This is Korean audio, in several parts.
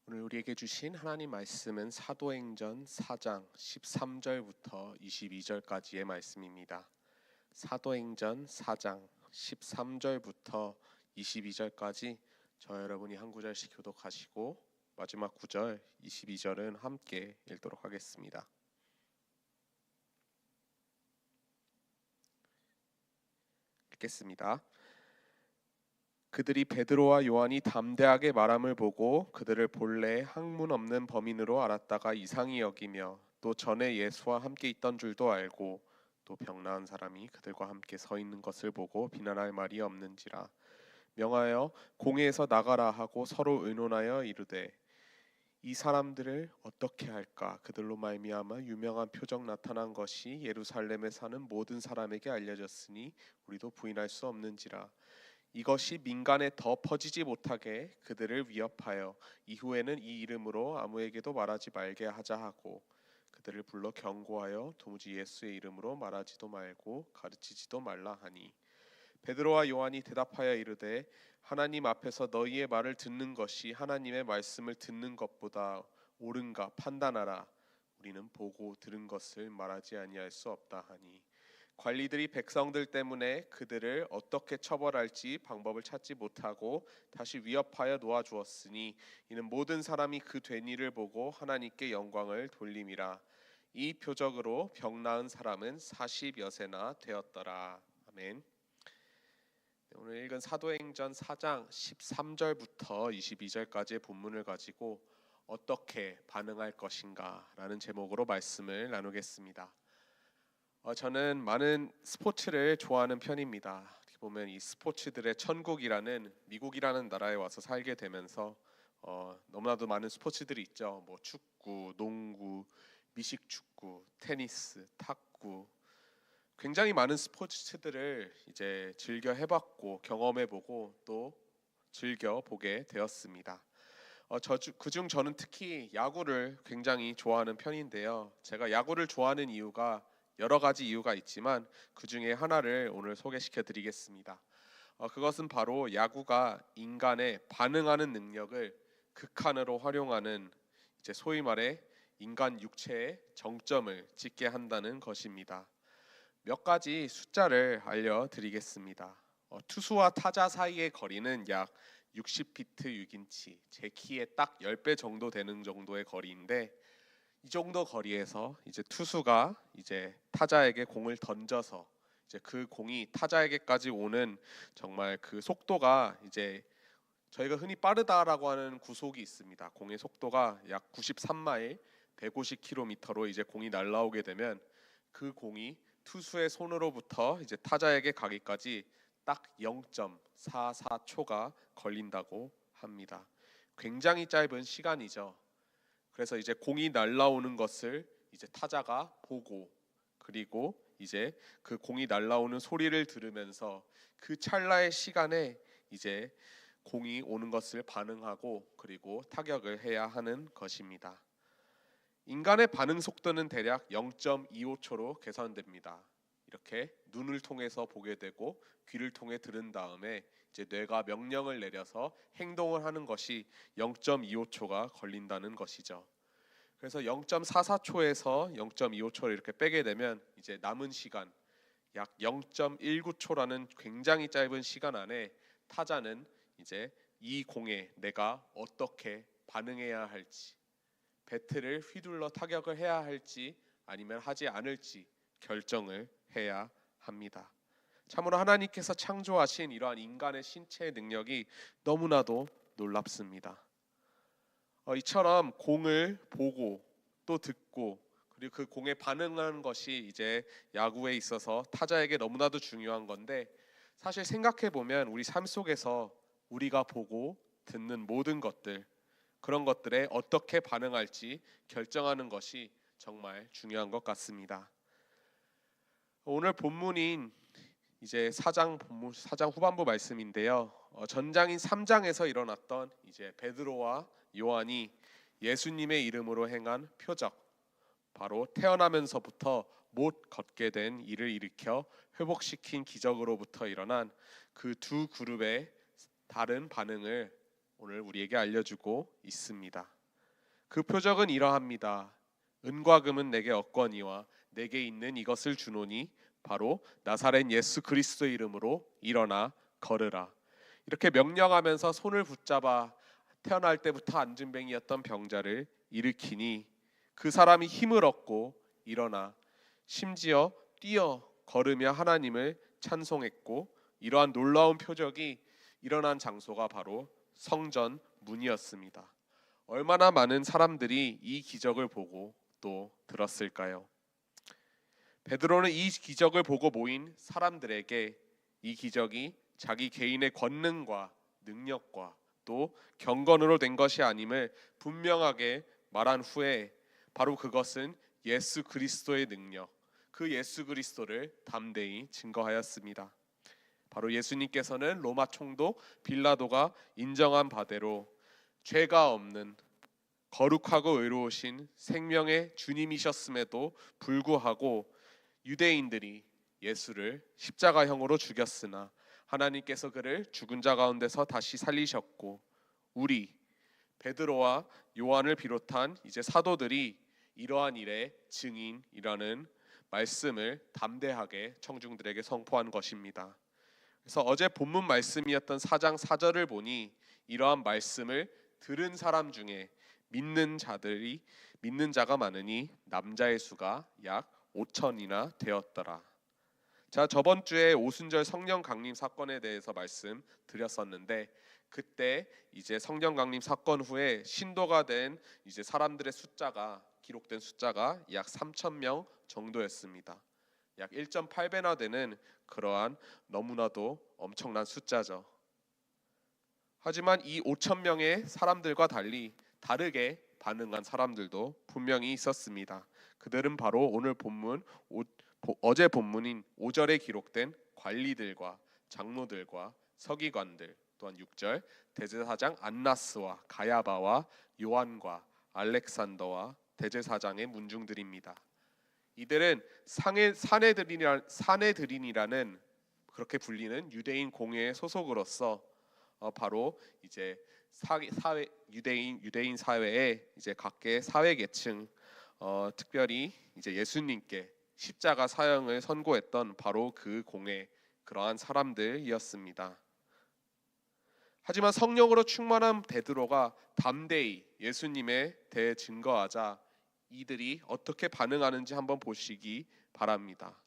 오늘 우리에게 주신 하나님 말씀은 사도행전 4장 13절부터 22절까지의 말씀입니다. 사도행전 4장 13절부터 22절까지 저 여러분이 한 구절씩 교독하시고 마지막 구절 22절은 함께 읽도록 하겠습니다. 읽겠습니다. 그들이 베드로와 요한이 담대하게 말함을 보고 그들을 본래 학문 없는 범인으로 알았다가 이상히 여기며 또 전에 예수와 함께 있던 줄도 알고 또 병 나은 사람이 그들과 함께 서 있는 것을 보고 비난할 말이 없는지라 명하여 공회에서 나가라 하고 서로 의논하여 이르되 이 사람들을 어떻게 할까? 그들로 말미암아 유명한 표적 나타난 것이 예루살렘에 사는 모든 사람에게 알려졌으니 우리도 부인할 수 없는지라. 이것이 민간에 더 퍼지지 못하게 그들을 위협하여 이후에는 이 이름으로 아무에게도 말하지 말게 하자 하고 그들을 불러 경고하여 도무지 예수의 이름으로 말하지도 말고 가르치지도 말라 하니 베드로와 요한이 대답하여 이르되 하나님 앞에서 너희의 말을 듣는 것이 하나님의 말씀을 듣는 것보다 옳은가 판단하라. 우리는 보고 들은 것을 말하지 아니할 수 없다 하니 관리들이 백성들 때문에 그들을 어떻게 처벌할지 방법을 찾지 못하고 다시 위협하여 놓아주었으니 이는 모든 사람이 그 된 일을 보고 하나님께 영광을 돌림이라. 이 표적으로 병 나은 사람은 40여세나 되었더라. 아멘. 오늘 읽은 사도행전 4장 13절부터 22절까지의 본문을 가지고 어떻게 반응할 것인가 라는 제목으로 말씀을 나누겠습니다. 저는 많은 스포츠를 좋아하는 편입니다. 어떻게 보면 이 스포츠들의 천국이라는 미국이라는 나라에 와서 살게 되면서 너무나도 많은 스포츠들이 있죠. 뭐 축구, 농구, 미식축구, 테니스, 탁구, 굉장히 많은 스포츠들을 이제 즐겨 해봤고 경험해보고 또 즐겨 보게 되었습니다. 그중 저는 특히 야구를 굉장히 좋아하는 편인데요. 제가 야구를 좋아하는 이유가 여러 가지 이유가 있지만 그 중에 하나를 오늘 소개시켜 드리겠습니다. 그것은 바로 야구가 인간의 반응하는 능력을 극한으로 활용하는 이제 소위 말해 인간 육체의 정점을 찍게 한다는 것입니다. 몇 가지 숫자를 알려드리겠습니다. 투수와 타자 사이의 거리는 약 60피트 6인치, 제 키의 딱 10배 정도 되는 정도의 거리인데 이 정도 거리에서 이제 투수가 이제 타자에게 공을 던져서 이제 그 공이 타자에게까지 오는 정말 그 속도가 이제 저희가 흔히 빠르다라고 하는 구속이 있습니다. 공의 속도가 약 93마일, 150km로 이제 공이 날아오게 되면 그 공이 투수의 손으로부터 이제 타자에게 가기까지 딱 0.44초가 걸린다고 합니다. 굉장히 짧은 시간이죠. 그래서 이제 공이 날아오는 것을 이제 타자가 보고 그리고 이제 그 공이 날아오는 소리를 들으면서 그 찰나의 시간에 이제 공이 오는 것을 반응하고 그리고 타격을 해야 하는 것입니다. 인간의 반응 속도는 대략 0.25초로 계산됩니다. 이렇게 눈을 통해서 보게 되고 귀를 통해 들은 다음에 이제 뇌가 명령을 내려서 행동을 하는 것이 0.25초가 걸린다는 것이죠. 그래서 0.44초에서 0.25초를 이렇게 빼게 되면 이제 남은 시간 약 0.19초라는 굉장히 짧은 시간 안에 타자는 이제 이 공에 내가 어떻게 반응해야 할지, 배트를 휘둘러 타격을 해야 할지 아니면 하지 않을지 결정을 해야 합니다. 참으로 하나님께서 창조하신 이러한 인간의 신체의 능력이 너무나도 놀랍습니다. 이처럼 공을 보고 또 듣고 그리고 그 공에 반응하는 것이 이제 야구에 있어서 타자에게 너무나도 중요한 건데 사실 생각해 보면 우리 삶 속에서 우리가 보고 듣는 모든 것들 그런 것들에 어떻게 반응할지 결정하는 것이 정말 중요한 것 같습니다. 오늘 본문인 이제 4장 후반부 말씀인데요. 전장인 3장에서 일어났던 이제 베드로와 요한이 예수님의 이름으로 행한 표적, 바로 태어나면서부터 못 걷게 된 이를 일으켜 회복시킨 기적으로부터 일어난 그 두 그룹의 다른 반응을 오늘 우리에게 알려주고 있습니다. 그 표적은 이러합니다. 은과 금은 내게 없거니와 내게 있는 이것을 주노니 바로 나사렛 예수 그리스도의 이름으로 일어나 걸으라. 이렇게 명령하면서 손을 붙잡아 태어날 때부터 안진뱅이였던 병자를 일으키니 그 사람이 힘을 얻고 일어나 심지어 뛰어 걸으며 하나님을 찬송했고, 이러한 놀라운 표적이 일어난 장소가 바로 성전 문이었습니다. 얼마나 많은 사람들이 이 기적을 보고 또 들었을까요? 베드로는 이 기적을 보고 모인 사람들에게 이 기적이 자기 개인의 권능과 능력과 또 경건으로 된 것이 아님을 분명하게 말한 후에 바로 그것은 예수 그리스도의 능력, 그 예수 그리스도를 담대히 증거하였습니다. 바로 예수님께서는 로마 총독 빌라도가 인정한 바대로 죄가 없는 거룩하고 의로우신 생명의 주님이셨음에도 불구하고 유대인들이 예수를 십자가형으로 죽였으나 하나님께서 그를 죽은 자 가운데서 다시 살리셨고, 우리 베드로와 요한을 비롯한 이제 사도들이 이러한 일의 증인이라는 말씀을 담대하게 청중들에게 선포한 것입니다. 그래서 어제 본문 말씀이었던 4장 4절을 보니 이러한 말씀을 들은 사람 중에 믿는 자가 많으니 남자의 수가 약 5천이나 되었더라. 자, 저번 주에 오순절 성령 강림 사건에 대해서 말씀드렸었는데, 그때 이제 성령 강림 사건 후에 신도가 된 이제 사람들의 숫자가 기록된 숫자가 약 3천 명 정도였습니다. 약 1.8배나 되는 그러한 너무나도 엄청난 숫자죠. 하지만 이 5천 명의 사람들과 달리 다르게 반응한 사람들도 분명히 있었습니다. 그들은 바로 오늘 본문 어제 본문인 5절에 기록된 관리들과 장로들과 서기관들, 또한 6절 대제사장 안나스와 가야바와 요한과 알렉산더와 대제사장의 문중들입니다. 이들은 사내들인이라는 그렇게 불리는 유대인 공회의 소속으로서 바로 이제 유대인 사회의 이제 각계 사회 계층, 특별히 이제 예수님께 십자가 사형을 선고했던 바로 그 공회, 그러한 사람들이었습니다. 하지만 성령으로 충만한 베드로가 담대히 예수님에 대해 증거하자 이들이 어떻게 반응하는지 한번 보시기 바랍니다.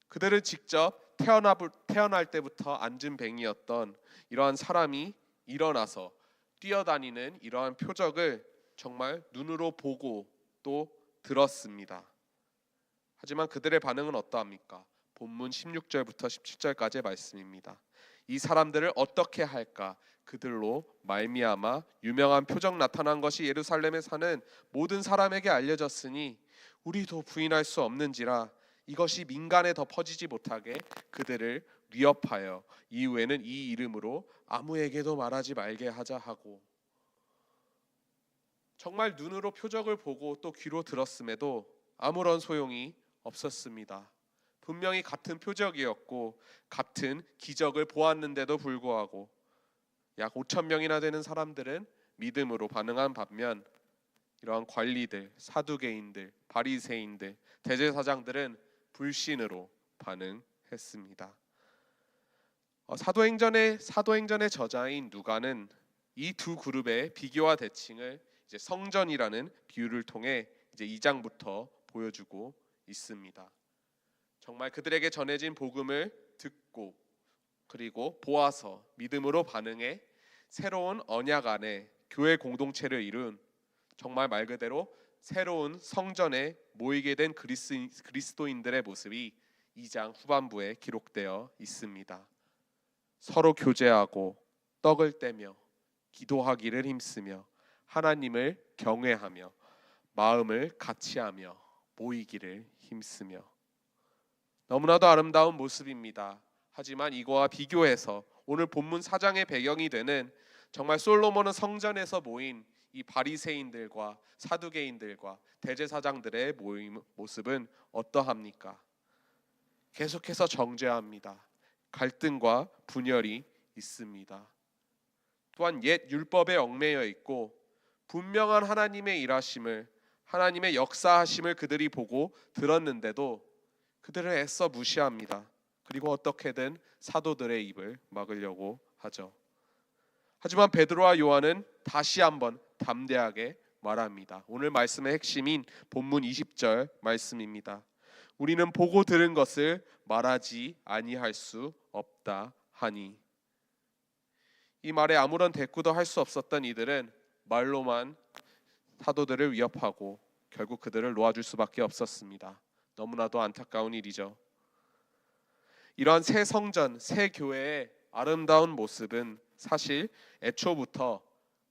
그들은 직접 태어날 때부터 안진뱅이였던 이러한 사람이 일어나서 뛰어다니는 이러한 표적을 정말 눈으로 보고 또 들었습니다. 하지만 그들의 반응은 어떠합니까? 본문 16절부터 17절까지의 말씀입니다. 이 사람들을 어떻게 할까? 그들로 말미암아 유명한 표적 나타난 것이 예루살렘에 사는 모든 사람에게 알려졌으니 우리도 부인할 수 없는지라. 이것이 민간에 더 퍼지지 못하게 그들을 위협하여 이후에는 이 이름으로 아무에게도 말하지 말게 하자 하고, 정말 눈으로 표적을 보고 또 귀로 들었음에도 아무런 소용이 없었습니다. 분명히 같은 표적이었고 같은 기적을 보았는데도 불구하고 약 5천 명이나 되는 사람들은 믿음으로 반응한 반면 이러한 관리들, 사두개인들, 바리새인들, 대제사장들은 불신으로 반응했습니다. 사도행전의 저자인 누가는 이 두 그룹의 비교와 대칭을 이제 성전이라는 비유를 통해 이제 2장부터 보여주고 있습니다. 정말 그들에게 전해진 복음을 듣고 그리고 보아서 믿음으로 반응해 새로운 언약 안에 교회 공동체를 이룬, 정말 말 그대로 새로운 성전에 모이게 된 그리스도인들의 모습이 2장 후반부에 기록되어 있습니다. 서로 교제하고 떡을 떼며 기도하기를 힘쓰며 하나님을 경외하며 마음을 같이하며 모이기를 힘쓰며. 너무나도 아름다운 모습입니다. 하지만 이거와 비교해서 오늘 본문 4장의 배경이 되는 정말 솔로몬은 성전에서 모인 이 바리새인들과 사두개인들과 대제사장들의 모습은 어떠합니까? 계속해서 정죄합니다. 갈등과 분열이 있습니다. 또한 옛 율법에 얽매여 있고 분명한 하나님의 일하심을, 하나님의 역사하심을 그들이 보고 들었는데도 그들을 애써 무시합니다. 그리고 어떻게든 사도들의 입을 막으려고 하죠. 하지만 베드로와 요한은 다시 한번 담대하게 말합니다. 오늘 말씀의 핵심인 본문 20절 말씀입니다. 우리는 보고 들은 것을 말하지 아니할 수 없다 하니. 이 말에 아무런 대꾸도 할 수 없었던 이들은 말로만 사도들을 위협하고 결국 그들을 놓아줄 수밖에 없었습니다. 너무나도 안타까운 일이죠. 이러한 새 성전, 새 교회의 아름다운 모습은 사실 애초부터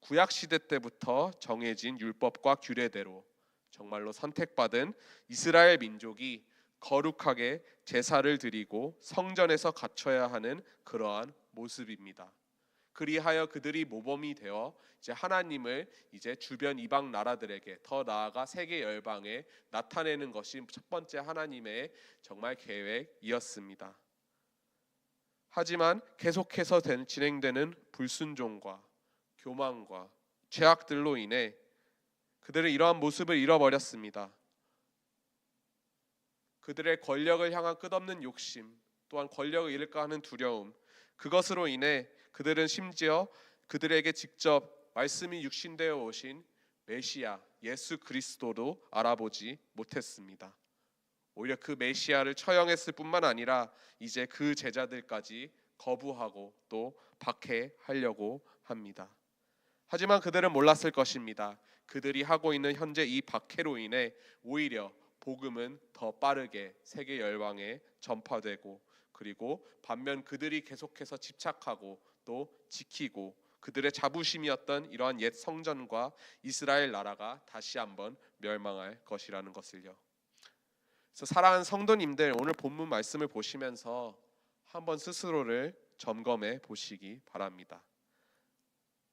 구약 시대 때부터 정해진 율법과 규례대로 정말로 선택받은 이스라엘 민족이 거룩하게 제사를 드리고 성전에서 갖춰야 하는 그러한 모습입니다. 그리하여 그들이 모범이 되어 이제 하나님을 이제 주변 이방 나라들에게, 더 나아가 세계 열방에 나타내는 것이 첫 번째 하나님의 정말 계획이었습니다. 하지만 계속해서 진행되는 불순종과 교만과 죄악들로 인해 그들은 이러한 모습을 잃어버렸습니다. 그들의 권력을 향한 끝없는 욕심, 또한 권력을 잃을까 하는 두려움, 그것으로 인해 그들은 심지어 그들에게 직접 말씀이 육신되어 오신 메시아 예수 그리스도도 알아보지 못했습니다. 오히려 그 메시아를 처형했을 뿐만 아니라 이제 그 제자들까지 거부하고 또 박해하려고 합니다. 하지만 그들은 몰랐을 것입니다. 그들이 하고 있는 현재 이 박해로 인해 오히려 복음은 더 빠르게 세계 열방에 전파되고, 그리고 반면 그들이 계속해서 집착하고 또 지키고 그들의 자부심이었던 이러한 옛 성전과 이스라엘 나라가 다시 한번 멸망할 것이라는 것을요. 그래서 사랑하는 성도님들, 오늘 본문 말씀을 보시면서 한번 스스로를 점검해 보시기 바랍니다.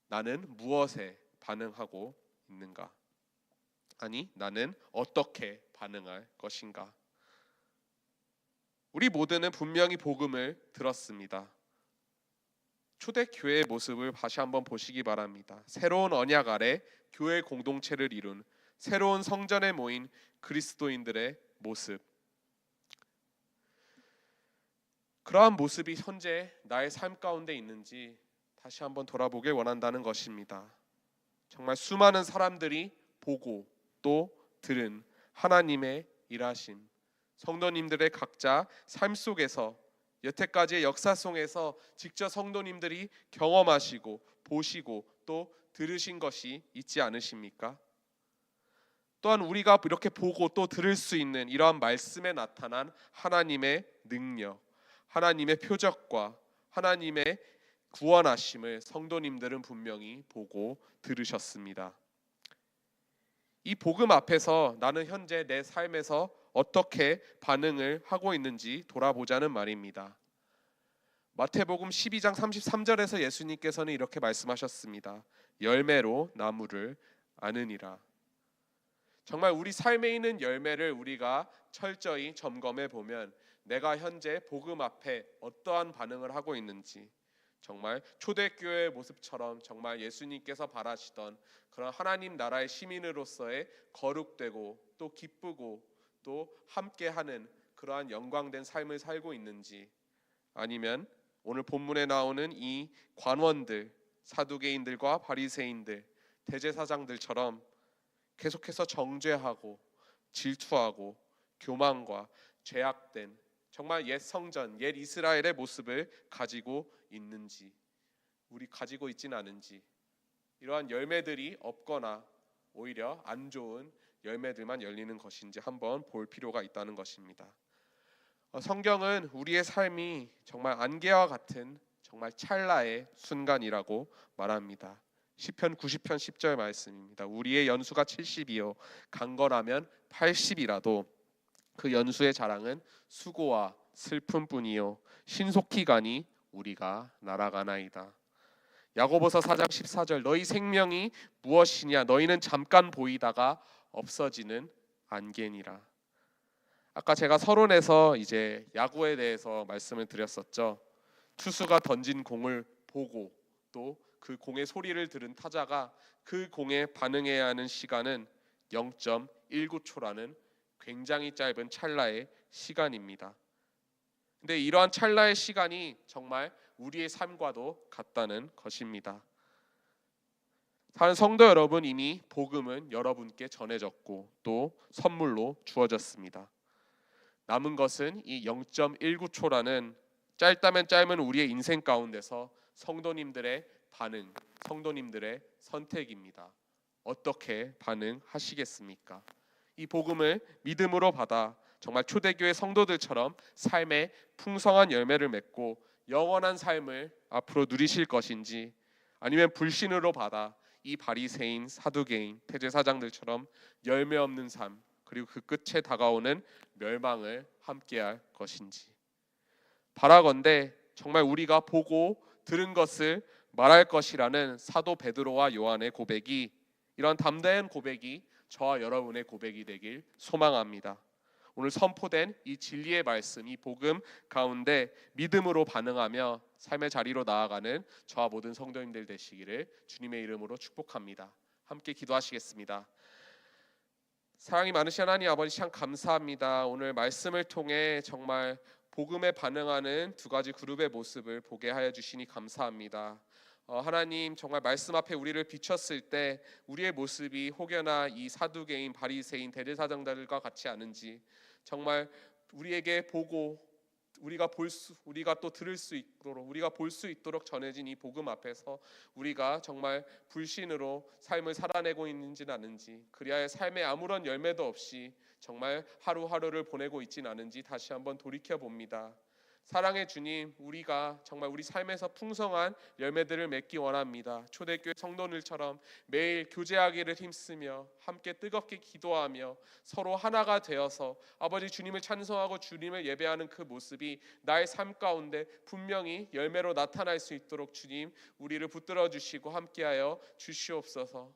나는 무엇에 반응하고 있는가? 아니, 나는 어떻게 반응할 것인가? 우리 모두는 분명히 복음을 들었습니다. 초대교회의 모습을 다시 한번 보시기 바랍니다. 새로운 언약 아래 교회 공동체를 이룬 새로운 성전에 모인 그리스도인들의 모습, 그러한 모습이 현재 나의 삶 가운데 있는지 다시 한번 돌아보길 원한다는 것입니다. 정말 수많은 사람들이 보고 또 들은 하나님의 일하심, 성도님들의 각자 삶 속에서 여태까지의 역사 속에서 직접 성도님들이 경험하시고 보시고 또 들으신 것이 있지 않으십니까? 또한 우리가 이렇게 보고 또 들을 수 있는 이러한 말씀에 나타난 하나님의 능력, 하나님의 표적과 하나님의 구원하심을 성도님들은 분명히 보고 들으셨습니다. 이 복음 앞에서 나는 현재 내 삶에서 어떻게 반응을 하고 있는지 돌아보자는 말입니다. 마태복음 12장 33절에서 예수님께서는 이렇게 말씀하셨습니다. 열매로 나무를 아느니라. 정말 우리 삶에 있는 열매를 우리가 철저히 점검해 보면 내가 현재 복음 앞에 어떠한 반응을 하고 있는지, 정말 초대교회의 모습처럼 정말 예수님께서 바라시던 그런 하나님 나라의 시민으로서의 거룩되고 또 기쁘고 또 함께하는 그러한 영광된 삶을 살고 있는지, 아니면 오늘 본문에 나오는 이 관원들, 사두개인들과 바리새인들, 대제사장들처럼 계속해서 정죄하고 질투하고 교만과 죄악된 정말 옛 성전, 옛 이스라엘의 모습을 가지고 있는지, 우리 가지고 있지는 않은지, 이러한 열매들이 없거나 오히려 안 좋은 열매들만 열리는 것인지 한번 볼 필요가 있다는 것입니다. 성경은 우리의 삶이 정말 안개와 같은 정말 찰나의 순간이라고 말합니다. 시편 90편 10절 말씀입니다. 우리의 연수가 70이요 강건하면 80이라도 그 연수의 자랑은 수고와 슬픔뿐이요 신속히 가니 우리가 날아가나이다. 야고보서 4장 14절 너희 생명이 무엇이냐 너희는 잠깐 보이다가 없어지는 안개니라. 아까 제가 서론에서 이제 야구에 대해서 말씀을 드렸었죠. 투수가 던진 공을 보고 또 그 공의 소리를 들은 타자가 그 공에 반응해야 하는 시간은 0.19초라는 굉장히 짧은 찰나의 시간입니다. 근데 이러한 찰나의 시간이 정말 우리의 삶과도 같다는 것입니다. 사는 성도 여러분, 이미 복음은 여러분께 전해졌고 또 선물로 주어졌습니다. 남은 것은 이 0.19초라는 짧다면 짧은 우리의 인생 가운데서 성도님들의 반응, 성도님들의 선택입니다. 어떻게 반응하시겠습니까? 이 복음을 믿음으로 받아 정말 초대교회 성도들처럼 삶의 풍성한 열매를 맺고 영원한 삶을 앞으로 누리실 것인지, 아니면 불신으로 받아 이 바리새인, 사두개인, 대제사장들처럼 열매 없는 삶, 그리고 그 끝에 다가오는 멸망을 함께할 것인지. 바라건대 정말 우리가 보고 들은 것을 말할 것이라는 사도 베드로와 요한의 고백이, 이런 담대한 고백이 저와 여러분의 고백이 되길 소망합니다. 오늘 선포된 이 진리의 말씀, 이 복음 가운데 믿음으로 반응하며 삶의 자리로 나아가는 저와 모든 성도님들 되시기를 주님의 이름으로 축복합니다. 함께 기도하시겠습니다. 사랑이 많으신 하나님 아버지, 참 감사합니다. 오늘 말씀을 통해 정말 복음에 반응하는 두 가지 그룹의 모습을 보게 하여 주시니 감사합니다. 하나님, 정말 말씀 앞에 우리를 비췄을 때 우리의 모습이 혹여나 이 사두개인, 바리새인, 대제사장들과 같지 않은지, 정말 우리에게 보고 우리가 또 들을 수 있도록, 우리가 볼 수 있도록 전해진 이 복음 앞에서 우리가 정말 불신으로 삶을 살아내고 있는지는 않은지, 그리하여 삶에 아무런 열매도 없이 정말 하루하루를 보내고 있지는 않은지 다시 한번 돌이켜 봅니다. 사랑의 주님, 우리가 정말 우리 삶에서 풍성한 열매들을 맺기 원합니다. 초대교회 성도들처럼 매일 교제하기를 힘쓰며 함께 뜨겁게 기도하며 서로 하나가 되어서 아버지 주님을 찬송하고 주님을 예배하는 그 모습이 나의 삶 가운데 분명히 열매로 나타날 수 있도록 주님, 우리를 붙들어 주시고 함께하여 주시옵소서.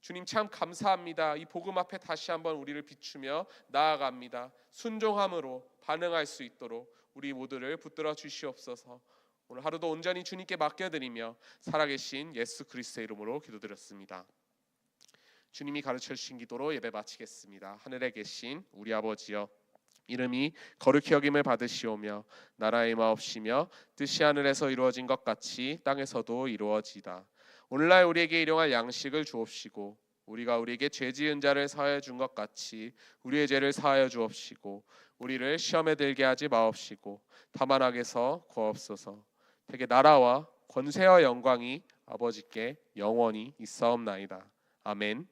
주님, 참 감사합니다. 이 복음 앞에 다시 한번 우리를 비추며 나아갑니다. 순종함으로 반응할 수 있도록 우리 모두를 붙들어 주시옵소서. 오늘 하루도 온전히 주님께 맡겨드리며 살아계신 예수 그리스도의 이름으로 기도드렸습니다. 주님이 가르쳐 주신 기도로 예배 마치겠습니다. 하늘에 계신 우리 아버지여, 이름이 거룩히 여김을 받으시오며 나라의 마옵시며 뜻이 하늘에서 이루어진 것 같이 땅에서도 이루어지다. 오늘날 우리에게 일용할 양식을 주옵시고 우리가 우리에게 죄 지은 자를 사하여 준 것 같이 우리의 죄를 사하여 주옵시고 우리를 시험에 들게 하지 마옵시고 다만 악에서 구하옵소서. 되게 나라와 권세와 영광이 아버지께 영원히 있사옵나이다. 아멘.